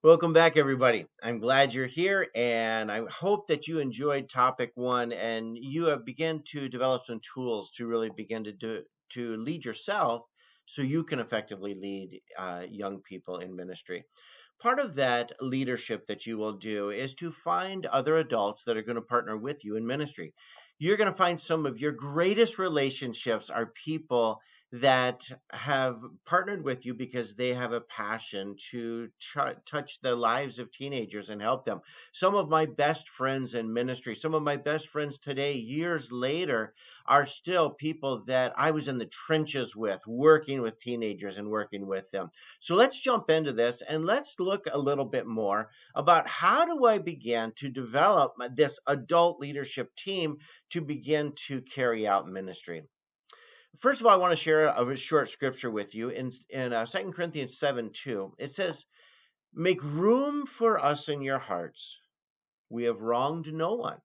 Welcome back, everybody. I'm glad you're here, and I hope that you enjoyed topic one and you have begun to develop some tools to really begin to lead yourself, so you can effectively lead young people in ministry. Part of that leadership that you will do is to find other adults that are going to partner with you in ministry. You're going to find some of your greatest relationships are people that have partnered with you because they have a passion to touch the lives of teenagers and help them. Some of my best friends in ministry, some of my best friends today, years later, are still people that I was in the trenches with, working with teenagers and working with them. So let's jump into this and let's look a little bit more about how do I begin to develop this adult leadership team to begin to carry out ministry. First of all, I want to share a short scripture with you in 2 Corinthians 7:2. It says, "Make room for us in your hearts. We have wronged no one.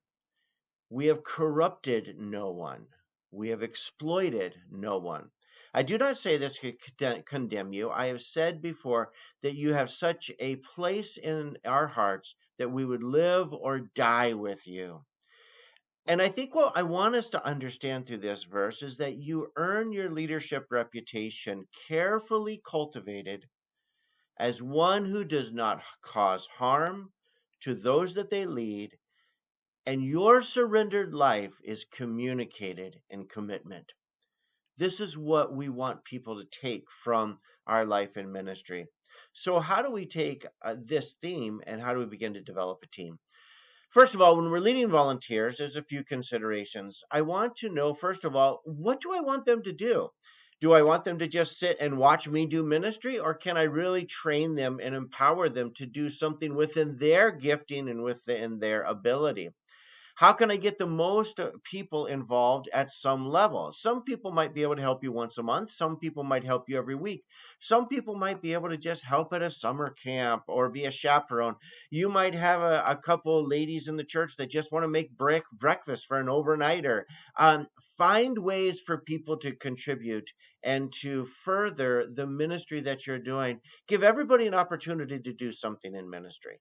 We have corrupted no one. We have exploited no one." I do not say this to condemn you. I have said before that you have such a place in our hearts that we would live or die with you. And I think what I want us to understand through this verse is that you earn your leadership reputation carefully cultivated as one who does not cause harm to those that they lead, and your surrendered life is communicated in commitment. This is what we want people to take from our life in ministry. So, how do we take this theme and how do we begin to develop a team? First of all, when we're leading volunteers, there's a few considerations. I want to know, first of all, what do I want them to do? Do I want them to just sit and watch me do ministry, or can I really train them and empower them to do something within their gifting and within their ability? How can I get the most people involved at some level? Some people might be able to help you once a month. Some people might help you every week. Some people might be able to just help at a summer camp or be a chaperone. You might have a couple ladies in the church that just want to make breakfast for an overnighter. Find ways for people to contribute and to further the ministry that you're doing. Give everybody an opportunity to do something in ministry.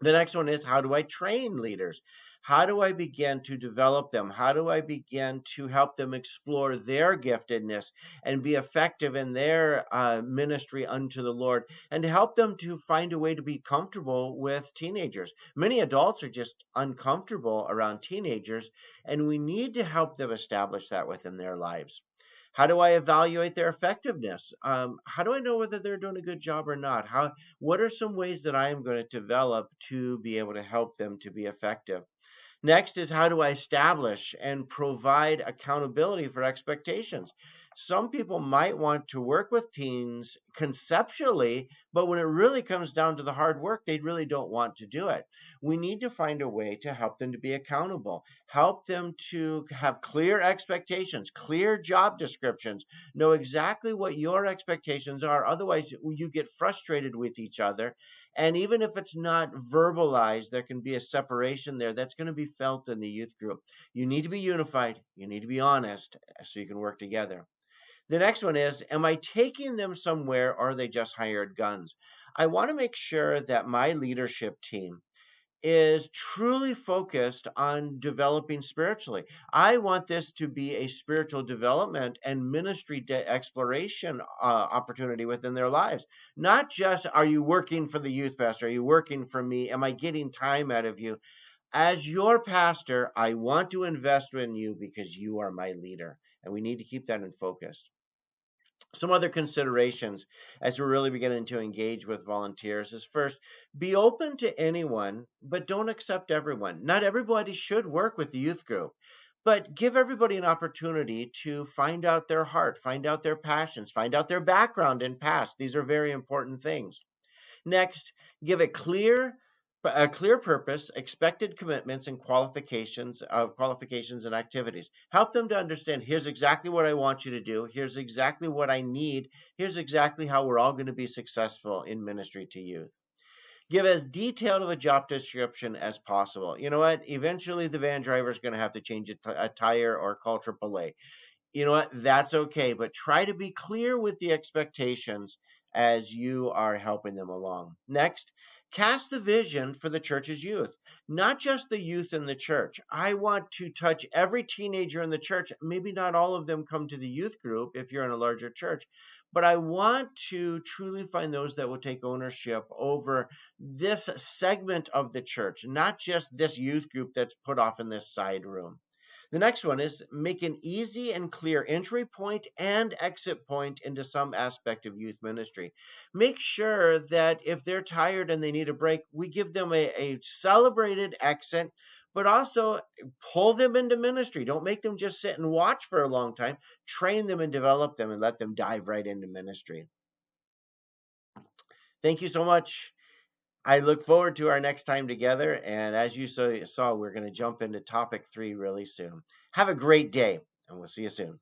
The next one is, how do I train leaders? How do I begin to develop them? How do I begin to help them explore their giftedness and be effective in their ministry unto the Lord, and to help them to find a way to be comfortable with teenagers? Many adults are just uncomfortable around teenagers, and we need to help them establish that within their lives. How do I evaluate their effectiveness? How do I know whether they're doing a good job or not? What are some ways that I am going to develop to be able to help them to be effective? Next is, how do I establish and provide accountability for expectations? Some people might want to work with teens conceptually, but when it really comes down to the hard work, they really don't want to do it. We need to find a way to help them to be accountable, help them to have clear expectations, clear job descriptions, know exactly what your expectations are. Otherwise, you get frustrated with each other, and even if it's not verbalized, there can be a separation there that's going to be felt in the youth group. You need to be unified. You need to be honest so you can work together. The next one is, am I taking them somewhere, or are they just hired guns? I want to make sure that my leadership team is truly focused on developing spiritually. I want this to be a spiritual development and ministry exploration opportunity within their lives. Not just, are you working for the youth pastor? Are you working for me? Am I getting time out of you? As your pastor, I want to invest in you because you are my leader. And we need to keep that in focus. Some other considerations as we're really beginning to engage with volunteers is, first, be open to anyone, but don't accept everyone. Not everybody should work with the youth group, but give everybody an opportunity to find out their heart, find out their passions, find out their background and past. These are very important things. Next, give a clear purpose, expected commitments, and qualifications and activities. Help them to understand, here's exactly what I want you to do. Here's exactly what I need. Here's exactly how we're all going to be successful in ministry to youth. Give as detailed of a job description as possible. You know what? Eventually, the van driver is going to have to change a tire or call AAA. You know what? That's okay, but try to be clear with the expectations as you are helping them along. Next, cast the vision for the church's youth, not just the youth in the church. I want to touch every teenager in the church. Maybe not all of them come to the youth group if you're in a larger church, but I want to truly find those that will take ownership over this segment of the church, not just this youth group that's put off in this side room. The next one is make an easy and clear entry point and exit point into some aspect of youth ministry. Make sure that if they're tired and they need a break, we give them a celebrated exit, but also pull them into ministry. Don't make them just sit and watch for a long time. Train them and develop them and let them dive right into ministry. Thank you so much. I look forward to our next time together. And as you saw, we're going to jump into topic 3 really soon. Have a great day, and we'll see you soon.